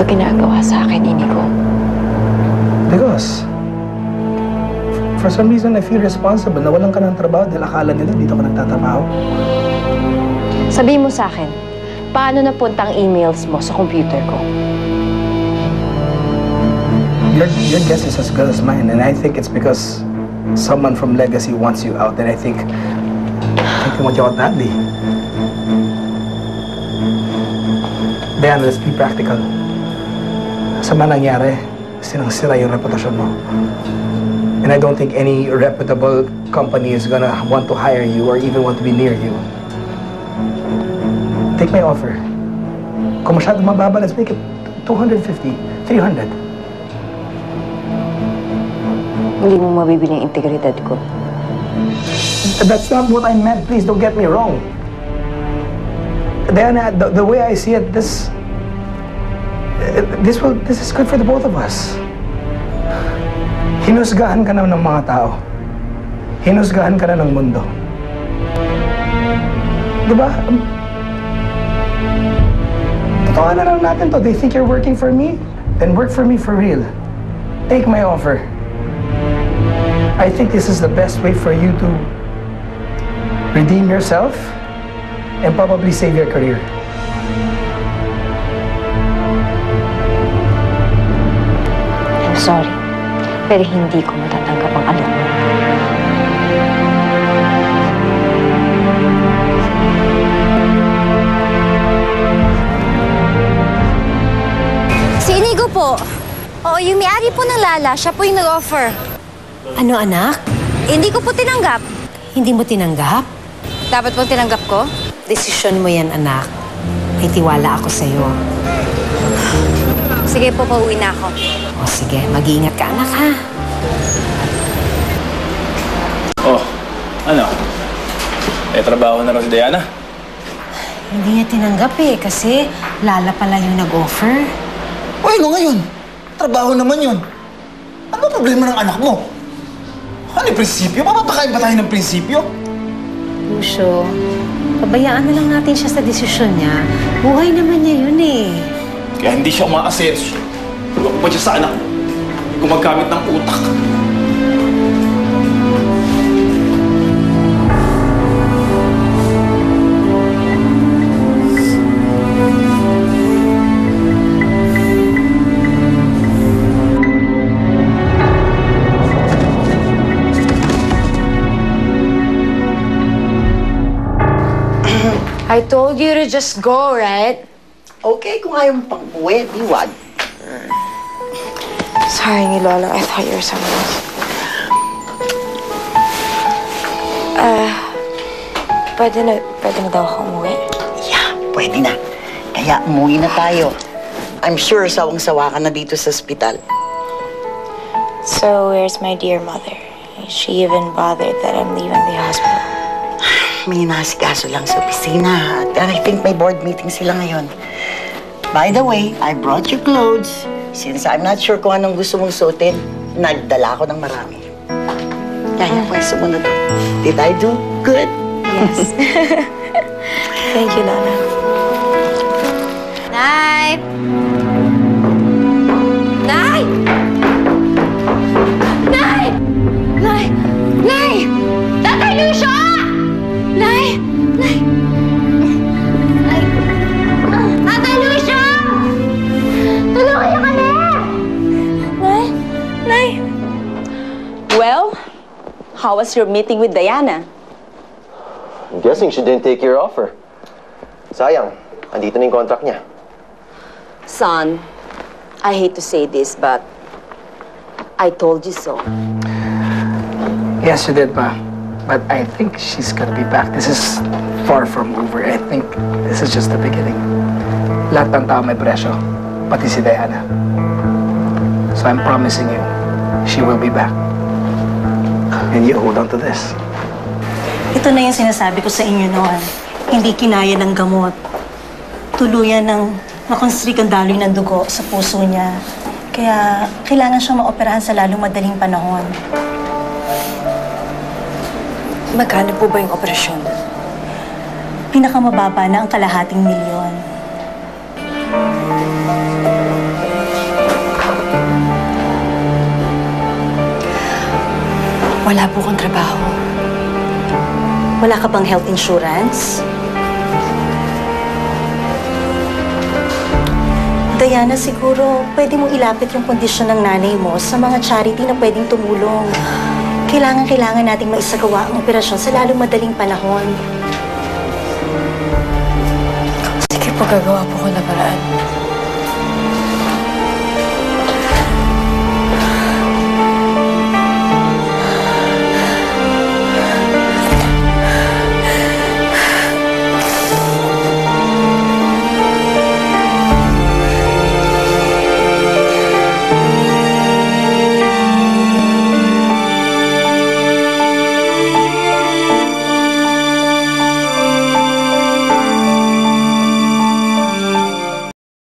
to ginagawa sa akin, Inigo? Because for some reason, I feel responsible na walang ka ng trabaho dahil akala nila dito ka nagtatrabaho. Sabihin mo sa akin, paano napunta ang emails mo sa computer ko? Your guess is as good as mine, and I think it's because someone from Legacy wants you out, and I think they want you out badly. Diana, let's be practical. Sama nangyari, sinang-sira yung reputasyon mo. And I don't think any reputable company is gonna want to hire you or even want to be near you. Take my offer. Kung masyado mababa, let's make it 250, 300. Hindi mo mabibili ang integridad ko. That's not what I meant. Please don't get me wrong. Diana, the way I see it, this is good for the both of us. Hinusgahan ka na ng mga tao. Hinusgahan ka na ng mundo. Diba? Totoo na lang natin to. They think you're working for me? Then work for me for real. Take my offer. I think this is the best way for you to redeem yourself and probably save your career. I'm sorry, pero hindi ko matatanggap ang alok mo. Si Inigo po. Oo, yung may-ari po ng Lala, siya po yung nag-offer. Ano, anak? Hindi ko po tinanggap. Hindi mo tinanggap? Dapat po tinanggap ko? Desisyon mo yan, anak. May tiwala ako sa'yo. Sige po, pauwi na ako. O sige, mag-iingat ka, anak, ha? Oh, ano? Eh, trabaho na raw si Diana. Hindi niya tinanggap eh, kasi Lala pala yung nag-offer. O ano ngayon? Trabaho naman yun. Ano problema ng anak mo? Ano yung prinsipyo? Mapapakain ba tayo ng prinsipyo? Lucio, pabayaan na lang natin siya sa desisyon niya. Buhay naman niya yun eh. Kaya hindi siya umaasenso. Huwag pa siya sa anak mo. Gumagamit ng utak. I told you to just go, right? Okay, kung ayaw mo pang uwi, di wag. Sorry, ni Lola. I thought you were someone else. Pwede na daw ako umuwi? Yeah, pwede na. Kaya umuwi na tayo. I'm sure sawang-sawa ka na dito sa ospital. So, where's my dear mother? Is she even bothered that I'm leaving the hospital? May nasikaso lang sa opisina. At I think may board meeting sila ngayon. By the way, I brought you clothes. Since I'm not sure kung anong gusto mong suotin, nagdala ako ng marami. Kaya, pwesto mo na to. Did I do good? Yes. Thank you, Lola. Nay! Nay! Nay! Nay! Nay! Tatay Lucio! Nay! Nay! Nay! Tatay Lucio! Tulungan niyo kami! Nay? Nay? Well, how was your meeting with Diana? I'm guessing she didn't take your offer. Sayang, andito na yung contract niya. Son, I hate to say this, but I told you so. Yes, you did, Pa. But I think she's gonna be back. This is far from over. I think this is just the beginning. Lahat ng tao may presyo, pati si Diana. So I'm promising you, she will be back. And you hold on to this. Ito na yung sinasabi ko sa inyo noon. Hindi kinaya ng gamot. Tuluyan ng makonstrict ang daloy ng dugo sa puso niya. Kaya kailangan siyang maoperahan sa lalong madaling panahon. Magkano po ba yung operasyon? Pinakamababa na ang $250,000. Wala po akong trabaho. Wala ka bang health insurance? Diana, siguro pwede mo ilapit yung kondisyon ng nanay mo sa mga charity na pwedeng tumulong. Kailangan nating maisagawa ang operasyon sa lalong madaling panahon. Sige po, gagawa po ko na paraan.